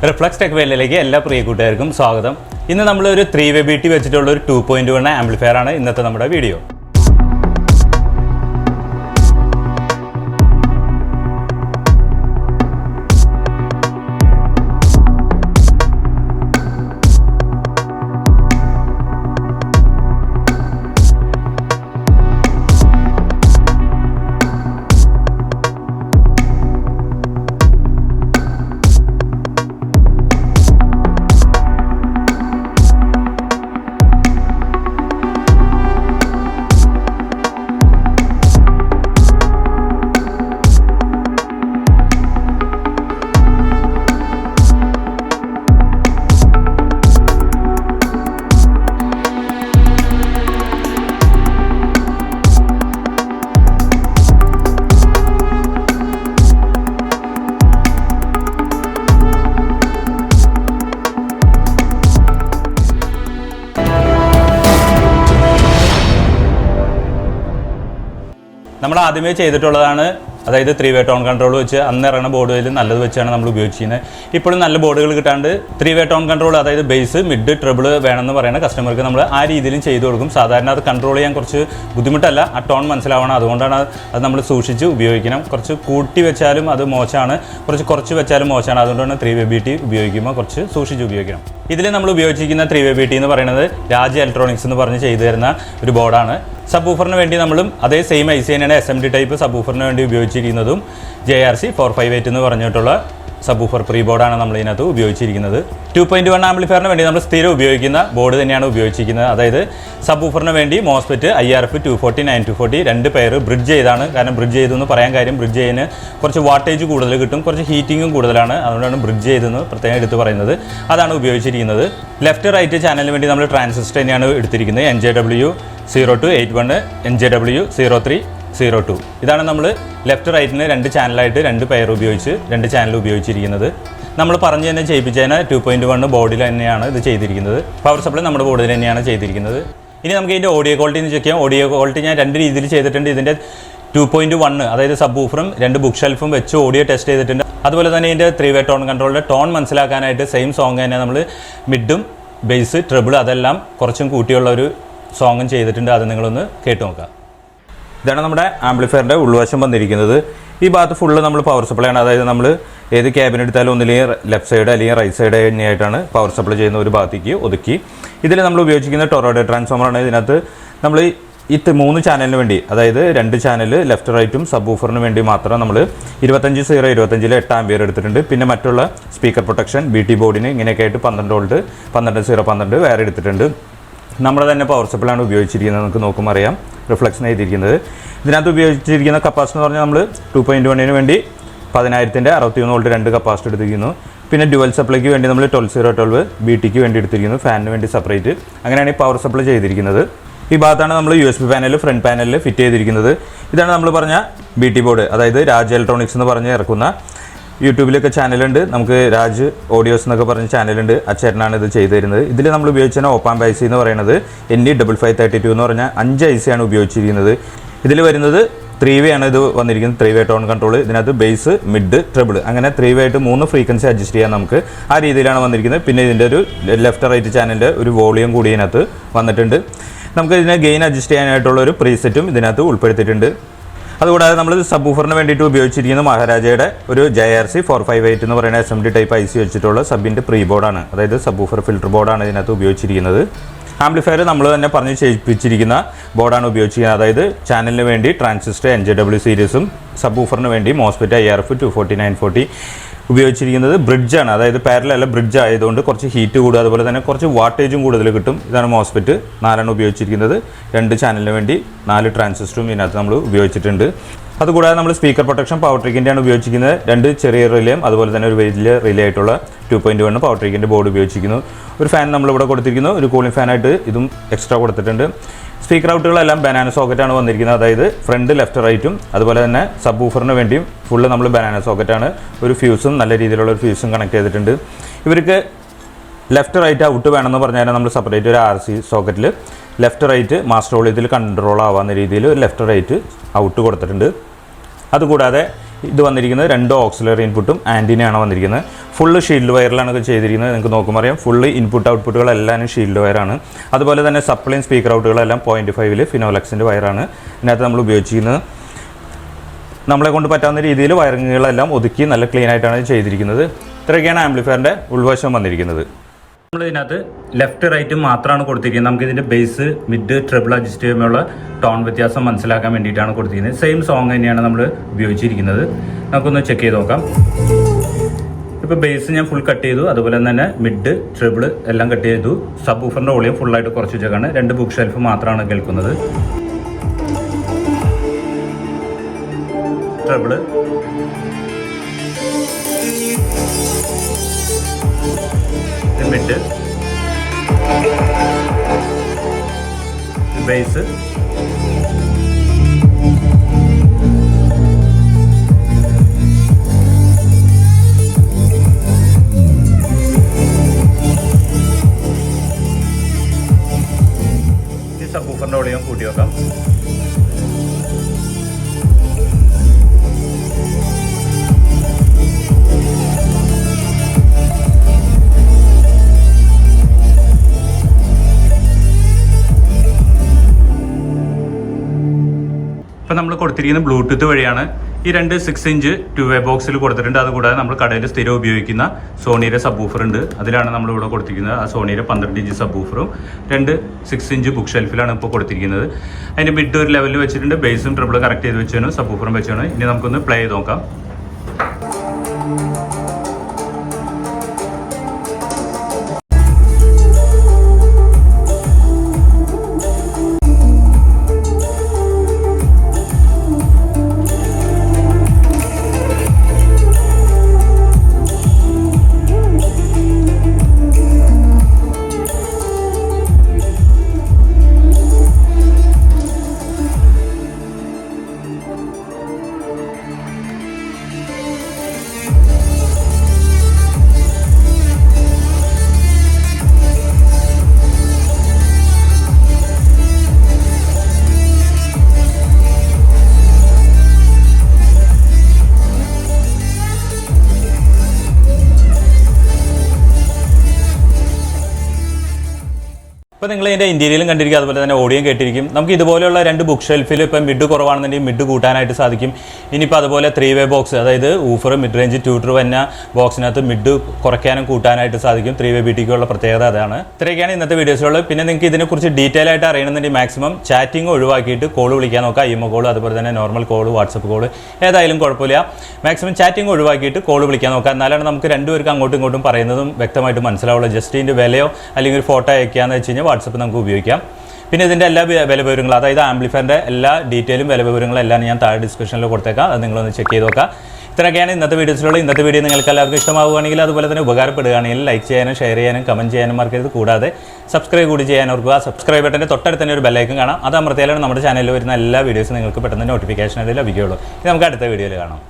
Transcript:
Reflux tech വേൾഡിലേക്ക് എല്ലാ പ്രിയ കൂട്ടുകാർക്കും സ്വാഗതം. ഇന്ന് നമ്മൾ ഒരു 3-way BT വെച്ചിട്ടുള്ള ഒരു 2.1 ആംപ്ലിഫയർ ആണ് ഇന്നത്തെ നമ്മുടെ വീഡിയോ. നമ്മൾ ആദ്യമേ ചെയ്തിട്ടുള്ളതാണ്, അതായത് 3-way ടോൺ കൺട്രോൾ വെച്ച് അന്ന് ഇറങ്ങുന്ന ബോർഡുകളിൽ നല്ലത് വെച്ചാണ് നമ്മൾ ഉപയോഗിച്ചിരുന്നത്. ഇപ്പോഴും നല്ല ബോർഡുകൾ കിട്ടാണ്ട് 3-way ടോൺ കൺട്രോൾ, അതായത് ബേസ്, മിഡ്, ട്രിബിൾ വേണമെന്ന് പറയുന്ന കസ്റ്റമർക്ക് നമ്മൾ ആ രീതിയിലും ചെയ്തു കൊടുക്കും. സാധാരണ അത് കൺട്രോൾ ചെയ്യാൻ കുറച്ച് ബുദ്ധിമുട്ടല്ല, ആ ടോൺ മനസ്സിലാവണം. അതുകൊണ്ടാണ് അത് നമ്മൾ സൂക്ഷിച്ച് ഉപയോഗിക്കണം. കുറച്ച് കൂട്ടി വെച്ചാലും അത് മോശമാണ്, കുറച്ച് വെച്ചാലും മോശമാണ്. അതുകൊണ്ടാണ് 3-way BT ഉപയോഗിക്കുമ്പോൾ കുറച്ച് സൂക്ഷിച്ച് ഉപയോഗിക്കണം. ഇതിൽ നമ്മൾ ഉപയോഗിച്ചിരിക്കുന്ന 3-way BT എന്ന് പറയുന്നത് രാജ് ഇലക്ട്രോണിക്സ് എന്ന് പറഞ്ഞ് ചെയ്തു തരുന്ന ഒരു ബോർഡാണ്. സബ് ഊഫറിന് വേണ്ടി നമ്മളും അതേ സെയിം IC തന്നെയാണ് SMD ടൈപ്പ് സബ് ഊഫറിന് വേണ്ടി ഉപയോഗിച്ചിരിക്കുന്നതും. JRC 458 എന്ന് പറഞ്ഞിട്ടുള്ള സബ് ഊഫർ പ്രീ ബോർഡാണ് നമ്മൾ ഇതിനകത്ത് ഉപയോഗിച്ചിരിക്കുന്നത്. 2.1 ആംപ്ലിഫയറിന് വേണ്ടി നമ്മൾ സ്ഥിരം ഉപയോഗിക്കുന്ന ബോർഡ് തന്നെയാണ് ഉപയോഗിച്ചിരിക്കുന്നത്. അതായത് സബ് ഊഫറിന് വേണ്ടി മോസ്ഫെറ്റ് IRF 240 9240 രണ്ട് പെയർ ബ്രിഡ്ജ് ചെയ്താണ്. കാരണം ബ്രിഡ്ജ് ചെയ്തെന്ന് പറയാൻ കാര്യം, ബ്രിഡ്ജ് ചെയ്യുന്നതിന് കുറച്ച് വാട്ടേജ് കൂടുതൽ കിട്ടും, കുറച്ച് ഹീറ്റിങ്ങും കൂടുതലാണ്. അതുകൊണ്ടാണ് ബ്രിഡ്ജ് ചെയ്തെന്ന് പ്രത്യേകം എടുത്ത് പറയുന്നത്. അതാണ് ഉപയോഗിച്ചിരിക്കുന്നത്. ലെഫ്റ്റ് റൈറ്റ് ചാനലിന് വേണ്ടി നമ്മൾ ട്രാൻസിസ്റ്റർ തന്നെയാണ് എടുത്തിരിക്കുന്നത്. NJW 0281 NJW 0302. ഇതാണ് നമ്മൾ ലെഫ്റ്റ് റൈറ്റിന് രണ്ട് ചാനലായിട്ട് രണ്ട് പെയർ ഉപയോഗിച്ച് രണ്ട് ചാനൽ ഉപയോഗിച്ചിരിക്കുന്നത്. നമ്മൾ പറഞ്ഞ് തന്നെ ചെയ്യിപ്പിച്ചതിന് 2.1 ബോർഡിൽ തന്നെയാണ് ഇത് ചെയ്തിരിക്കുന്നത്. പവർ സപ്ലൈ നമ്മുടെ ബോർഡിൽ തന്നെയാണ് ചെയ്തിരിക്കുന്നത്. ഇനി നമുക്ക് ഇതിൻ്റെ ഓഡിയോ ക്വാളിറ്റി എന്ന് ചെക്ക് ചെയ്യാം. ഓഡിയോ ക്വാളിറ്റി ഞാൻ രണ്ട് രീതിയിൽ ചെയ്തിട്ടുണ്ട്. ഇതിൻ്റെ 2.1 അതായത് സബ് ഊഫറും രണ്ട് ബുക്ക് ഷെൽഫും വെച്ച് ഓഡിയോ ടെസ്റ്റ് ചെയ്തിട്ടുണ്ട്. അതുപോലെ തന്നെ ഇതിൻ്റെ 3-way ടോൺ കൺട്രോളിൻ്റെ ടോൺ മനസ്സിലാക്കാനായിട്ട് സെയിം സോങ് തന്നെ നമ്മൾ മിഡും ബേസ് ട്രിബിൾ അതെല്ലാം കുറച്ചും കൂട്ടിയുള്ള ഒരു സോങ്ങും ചെയ്തിട്ടുണ്ട്. അത് നിങ്ങളൊന്ന് കേട്ട് നോക്കാം. ഇതാണ് നമ്മുടെ ആംപ്ലിഫയറിൻ്റെ ഉൾവശം വന്നിരിക്കുന്നത്. ഈ ഭാഗത്ത് ഫുള്ള് നമ്മൾ പവർ സപ്ലൈ ആണ്. അതായത് നമ്മൾ ഏത് ക്യാബിൻ എടുത്താലും ഒന്നില്ലെങ്കിൽ ലെഫ്റ്റ് സൈഡ് അല്ലെങ്കിൽ റൈറ്റ് സൈഡ് തന്നെയായിട്ടാണ് പവർ സപ്ലൈ ചെയ്യുന്ന ഒരു ഭാഗത്തേക്ക് ഒതുക്കി. ഇതിൽ നമ്മൾ ഉപയോഗിച്ചിരിക്കുന്ന ടൊറോഡോ ട്രാൻസ്ഫോമറാണ്. ഇതിനകത്ത് നമ്മൾ ഈ 3 ചാനലിന് വേണ്ടി, അതായത് 2 ചാനൽ ലെഫ്റ്റ് റൈറ്റും സബ് ഊഫറിന് വേണ്ടി മാത്രം നമ്മൾ 25/025 8 ആംപിയർ എടുത്തിട്ടുണ്ട്. പിന്നെ മറ്റുള്ള സ്പീക്കർ പ്രൊട്ടക്ഷൻ BT ബോർഡിന് ഇങ്ങനെയൊക്കെ ആയിട്ട് 12 വോൾട്ട് 12/012 വേറെ എടുത്തിട്ടുണ്ട്. നമ്മുടെ തന്നെ പവർ സപ്ലൈ ആണ് ഉപയോഗിച്ചിരിക്കുന്നത്. നമുക്ക് നോക്കുമ്പോൾ അറിയാം റിഫ്ലക്ഷൻ എഴുതിയിരിക്കുന്നത്. ഇതിനകത്ത് ഉപയോഗിച്ചിരിക്കുന്ന കപ്പാസിറ്റി എന്ന് പറഞ്ഞാൽ നമ്മൾ 2.1 വേണ്ടി 10,000-ൻ്റെ 63 വോൾട്ട് 2 കപ്പാസിറ്റി എടുത്തിരിക്കുന്നു. പിന്നെ ഡ്യുവൽ സപ്ലൈക്ക് വേണ്ടി നമ്മൾ 12/012 BTക്ക് വേണ്ടി എടുത്തിരിക്കുന്നു. ഫാനിന് വേണ്ടി സെപ്പറേറ്റ്. അങ്ങനെയാണ് ഈ പവർ സപ്ലൈ ചെയ്തിരിക്കുന്നത്. ഈ ഭാഗത്താണ് നമ്മൾ USB പാനൽ ഫ്രണ്ട് പാനലിൽ ഫിറ്റ് ചെയ്തിരിക്കുന്നത്. ഇതാണ് നമ്മൾ പറഞ്ഞ BT ബോർഡ്, അതായത് രാജ് ഇലക്ട്രോണിക്സ് എന്ന് പറഞ്ഞ് ഇറക്കുന്ന യൂട്യൂബിലൊക്കെ ചാനലുണ്ട്. നമുക്ക് രാജ് ഓഡിയോസ് എന്നൊക്കെ പറഞ്ഞ ചാനലുണ്ട്. ആ ചേട്ടനാണ് ഇത് ചെയ്തു തരുന്നത്. ഇതിൽ നമ്മൾ ഉപയോഗിച്ച ഓപ്പാമ്പ് IC എന്ന് പറയുന്നത് NE5532 എന്ന് പറഞ്ഞാൽ 5 IC ആണ് ഉപയോഗിച്ചിരിക്കുന്നത്. ഇതിൽ വരുന്നത് 3-way ആണ് ഇത് വന്നിരിക്കുന്നത്. 3-way tone control. ഇതിനകത്ത് ബേസ്, മിഡ്, ട്രിബിൾ അങ്ങനെ 3-way ആയിട്ട് 3 ഫ്രീക്വൻസി അഡ്ജസ്റ്റ് ചെയ്യാൻ നമുക്ക് ആ രീതിയിലാണ് വന്നിരിക്കുന്നത്. പിന്നെ ഇതിൻ്റെ ഒരു ലെഫ്റ്റ് റൈറ്റ് ചാനലിൻ്റെ ഒരു വോളിയം കൂടി ഇതിനകത്ത് വന്നിട്ടുണ്ട്. നമുക്ക് ഇതിനെ ഗെയിൻ അഡ്ജസ്റ്റ് ചെയ്യാനായിട്ടുള്ള ഒരു പ്രീസെറ്റും ഇതിനകത്ത് ഉൾപ്പെടുത്തിയിട്ടുണ്ട്. അതുകൂടാതെ നമ്മൾ സബ് ഊഫറിന് വേണ്ടിയിട്ട് ഉപയോഗിച്ചിരിക്കുന്ന മഹാരാജയുടെ ഒരു JRC 458 എന്ന് പറയുന്ന SMD ടൈപ്പ് IC വെച്ചിട്ടുള്ള സബിൻ്റെ പ്രീ ബോർഡാണ്. അതായത് സബ് ഊഫർ ഫിൽറ്റർ ബോർഡാണ് ഇതിനകത്ത് ഉപയോഗിച്ചിരിക്കുന്നത്. ആംപ്ലിഫയർ നമ്മൾ തന്നെ പറഞ്ഞ് ചെയ്യിപ്പിച്ചിരിക്കുന്ന ബോർഡാണ് ഉപയോഗിച്ചിരിക്കുന്നത്. അതായത് ചാനലിന് വേണ്ടി ട്രാൻസിസ്റ്റർ NJW സീരീസും സബ് ഊഫറിന് വേണ്ടി മോസ്ഫെറ്റ് IRF 240 940 ഉപയോഗിച്ചിരിക്കുന്നത് ബ്രിഡ്ജാണ്. അതായത് പാരലൽ ബ്രിഡ്ജ് ആയതുകൊണ്ട് കുറച്ച് ഹീറ്റ് കൂടും, അതുപോലെ തന്നെ കുറച്ച് വാട്ടേജും കൂടുതൽ കിട്ടും. ഇതാണ് മോസ്ഫെറ്റ് 4 ഉപയോഗിച്ചിരിക്കുന്നത്. 2 ചാനലിന് വേണ്ടി 4 ട്രാൻസിസ്റ്ററും ഇതിനകത്ത് നമ്മൾ ഉപയോഗിച്ചിട്ടുണ്ട്. അതുകൂടാതെ നമ്മൾ സ്പീക്കർ പ്രൊട്ടക്ഷൻ പവർ ട്രിക്കിൻ്റെയാണ് ഉപയോഗിച്ചിരിക്കുന്നത്. 2 ചെറിയ റിലേയും അതുപോലെ തന്നെ ഒരു വലിയ റിലേ ആയിട്ടുള്ള 2.1 പവർ ട്രിക്കിൻ്റെ ബോർഡ് ഉപയോഗിച്ചിരിക്കുന്നു. ഒരു ഫാൻ നമ്മളിവിടെ കൊടുത്തിരിക്കുന്നു. ഒരു കൂളിംഗ് ഫാനായിട്ട് ഇതും എക്സ്ട്രാ കൊടുത്തിട്ടുണ്ട്. സ്പീക്കർ ഔട്ടുകളെല്ലാം ബനാന സോക്കറ്റാണ് വന്നിരിക്കുന്നത്. അതായത് ഫ്രണ്ട് ലെഫ്റ്റ് റൈറ്റും അതുപോലെ തന്നെ സബ് ഊഫറിന് വേണ്ടിയും ഫുള്ള് നമ്മൾ ബനാന സോക്കറ്റാണ്. ഒരു ഫ്യൂസും നല്ല രീതിയിലുള്ള ഒരു ഫ്യൂസും കണക്ട് ചെയ്തിട്ടുണ്ട്. ഇവർക്ക് ലെഫ്റ്റ് റൈറ്റ് ഔട്ട് വേണമെന്ന് പറഞ്ഞാൽ നമ്മൾ സെപ്പറേറ്റ് ഒരു RC സോക്കറ്റിൽ ലെഫ്റ്റ് റൈറ്റ് മാസ്റ്റർ വോളിയത്തിൽ കൺട്രോൾ ആവാവുന്ന രീതിയിൽ ഒരു ലെഫ്റ്റ് റൈറ്റ് ഔട്ട് കൊടുത്തിട്ടുണ്ട്. അതുകൂടാതെ ഇത് വന്നിരിക്കുന്നത് 2 ഓക്സിലറി ഇൻപുട്ടും ആൻറ്റിനയാണ് വന്നിരിക്കുന്നത്. ഫുള്ള് ഷീൽഡ് വയറിലാണ് ഇത് ചെയ്തിരിക്കുന്നത്. നിങ്ങൾക്ക് നോക്കുമ്പോൾ അറിയാം ഫുള്ള് ഇൻപുട്ട് ഔട്ട്പുട്ടുകളെല്ലാം ഷീൽഡ് വയറാണ്. അതുപോലെ തന്നെ സപ്ലൈയും സ്പീക്കർ ഔട്ടുകളെല്ലാം 0.5 ഫിനോലക്സിൻ്റെ വയറാണ് ഇതിനകത്ത് നമ്മൾ ഉപയോഗിച്ചിരിക്കുന്നത്. നമ്മളെ കൊണ്ട് പറ്റാവുന്ന രീതിയിൽ വയറിങ്ങുകളെല്ലാം ഒതുക്കി നല്ല ക്ലീൻ ആയിട്ടാണ് ചെയ്തിരിക്കുന്നത്. ഇത്രയൊക്കെയാണ് ആംപ്ലിഫയറിൻ്റെ ഉൾവശം വന്നിരിക്കുന്നത്. നമ്മൾ ഇതിനകത്ത് ലെഫ്റ്റ് റൈറ്റ് മാത്രമാണ് കൊടുത്തിരിക്കുന്നത്. നമുക്ക് ഇതിൻ്റെ ബേസ് മിഡ് ട്രിബിൾ അഡ്ജസ്റ്റ് ചെയ്യുമ്പോഴുള്ള ടോൺ വ്യത്യാസം മനസ്സിലാക്കാൻ വേണ്ടിയിട്ടാണ് കൊടുത്തിരിക്കുന്നത്. സെയിം സോങ് തന്നെയാണ് നമ്മൾ ഉപയോഗിച്ചിരിക്കുന്നത്. നമുക്കൊന്ന് ചെക്ക് ചെയ്ത് നോക്കാം. ഇപ്പോൾ ബേസ് ഞാൻ ഫുൾ കട്ട് ചെയ്തു, അതുപോലെ തന്നെ മിഡ് ട്രിബിൾ എല്ലാം കട്ട് ചെയ്തു. സബ് ഊഫറിൻ്റെ വോളിയം ഫുള്ളായിട്ട് കുറച്ച് വെച്ചേക്കാണ്. 2 ബുക്ക് ഷെൽഫ് മാത്രമാണ് കേൾക്കുന്നത്. ട്രിബിൾ, മിഡ്, ബേസ്, ഈ സബ് ഊഫറിൻ്റെ വോളിയം കൂട്ടി വെക്കാം. ഇപ്പം നമ്മൾ കൊടുത്തിരിക്കുന്നത് ബ്ലൂടൂത്ത് വഴിയാണ്. ഈ 2 6 ഇഞ്ച് 2-വേ ബോക്സിൽ കൊടുത്തിട്ടുണ്ട്. അതുകൂടാതെ നമ്മൾ കടയിൽ സ്ഥിരം ഉപയോഗിക്കുന്ന സോണിയുടെ സബ് ഊഫർ ഉണ്ട്, അതിലാണ് നമ്മളിവിടെ കൊടുത്തിരിക്കുന്നത്. ആ സോണിയുടെ 12 ഇഞ്ച് സബ് ഊഫറും 2 6 ഇഞ്ച് ബുക്ക് ഷെൽഫിലാണ് ഇപ്പോൾ കൊടുത്തിരിക്കുന്നത്. അതിൻ്റെ മിഡ് ഒരു ലെവലിൽ വെച്ചിട്ടുണ്ട്. ബേസും ട്രിബിൾ കറക്റ്റ് ചെയ്ത് വെച്ചാണ്, സബ് ഊഫറും വെച്ചാണ്. ഇനി നമുക്കൊന്ന് പ്ലേ ചെയ്ത് നോക്കാം. ഇപ്പോൾ നിങ്ങൾ ഇതിൻ്റെ ഇൻറ്റീരിയലും കണ്ടിരിക്കും, അതുപോലെ തന്നെ ഓഡിയോയും കേട്ടിരിക്കും. നമുക്ക് ഇതുപോലെയുള്ള 2 ബുക്ക് ഷെൽഫിൽ ഇപ്പം മിഡ് കുറവാണെന്നുണ്ടെങ്കിൽ മിഡ് കൂട്ടാനായിട്ട് സാധിക്കും. ഇനിയിപ്പോൾ അതുപോലെ 3-വേ ബോക്സ്, അതായത് ഊഫർ മിഡ് റേഞ്ച് ട്യൂട്ടർ വന്ന ബോക്സിനകത്ത് മിഡ് കുറയ്ക്കാനും കൂട്ടാനായിട്ട് സാധിക്കും. 3-വേ ബിടിക്കുള്ള പ്രത്യേകത അതാണ്. ഇത്രയൊക്കെയാണ് ഇന്നത്തെ വീഡിയോസുള്ളത്. പിന്നെ നിങ്ങൾക്ക് ഇതിനെക്കുറിച്ച് ഡീറ്റെയിൽ ആയിട്ട് അറിയണമെന്നുണ്ടെങ്കിൽ മാക്സിമം ചാറ്റിംഗ് ഒഴിവാക്കിയിട്ട് കോൾ വിളിക്കാൻ നോക്കുക. IMO കോൾ, അതുപോലെ തന്നെ നോർമൽ കോൾ, വാട്സപ്പ് കോൾ ഏതായാലും കുഴപ്പമില്ല. മാക്സിമം ചാറ്റിംഗ് ഒഴിവാക്കിയിട്ട് കോൾ വിളിക്കാൻ നോക്കുക. എന്നാലാണ് നമുക്ക് രണ്ടുപേർക്ക് അങ്ങോട്ടും ഇങ്ങോട്ടും പറയുന്നതും വ്യക്തമായിട്ട് മനസ്സിലാവുള്ളൂ. ജസ്റ്റ് ഇതിൻ്റെ വിലയോ അല്ലെങ്കിൽ ഒരു ഫോട്ടോ അയക്കുകയെന്ന് വെച്ച് കഴിഞ്ഞാൽ വാട്സപ്പ് നമുക്ക് ഉപയോഗിക്കാം. പിന്നെ ഇതിൻ്റെ എല്ലാ വില വിവരങ്ങളും, അതായത് ആംപ്ലിഫയറിൻ്റെ എല്ലാ ഡീറ്റെയിലും വില വിവരങ്ങളും എല്ലാം ഞാൻ താഴെ ഡിസ്ക്രിപ്ഷനിൽ കൊടുത്തേക്കാം. അത് നിങ്ങളൊന്ന് ചെക്ക് ചെയ്ത് നോക്കാം. ഇത്രയൊക്കെയാണ് ഇന്നത്തെ വീഡിയോസിലുള്ള. ഇന്നത്തെ വീഡിയോ നിങ്ങൾക്ക് എല്ലാവർക്കും ഇഷ്ടമാവുകയാണെങ്കിൽ, അതുപോലെ തന്നെ ഉപകാരപ്പെടുകയാണെങ്കിൽ ലൈക്ക് ചെയ്യാനും ഷെയർ ചെയ്യാനും കമൻറ്റ് ചെയ്യാനും മറക്കരുത്. കൂടാതെ സബ്സ്ക്രൈബ് കൂടി ചെയ്യാൻ ഓർക്കുക. സബ്സ്ക്രൈബ് ബട്ടൻ്റെ തൊട്ടടുത്ത് തന്നെ ഒരു ബെല്ലൈക്കൺ കാണാം. അത് അമർത്തിയാലാണ് നമ്മുടെ ചാനലിൽ വരുന്ന എല്ലാ വീഡിയോസും നിങ്ങൾക്ക് പെട്ടെന്ന് നോട്ടിഫിക്കേഷനായിട്ട് ലഭിക്കുകയുള്ളൂ. ഇത് നമുക്ക് അടുത്ത വീഡിയോയിൽ കാണാം.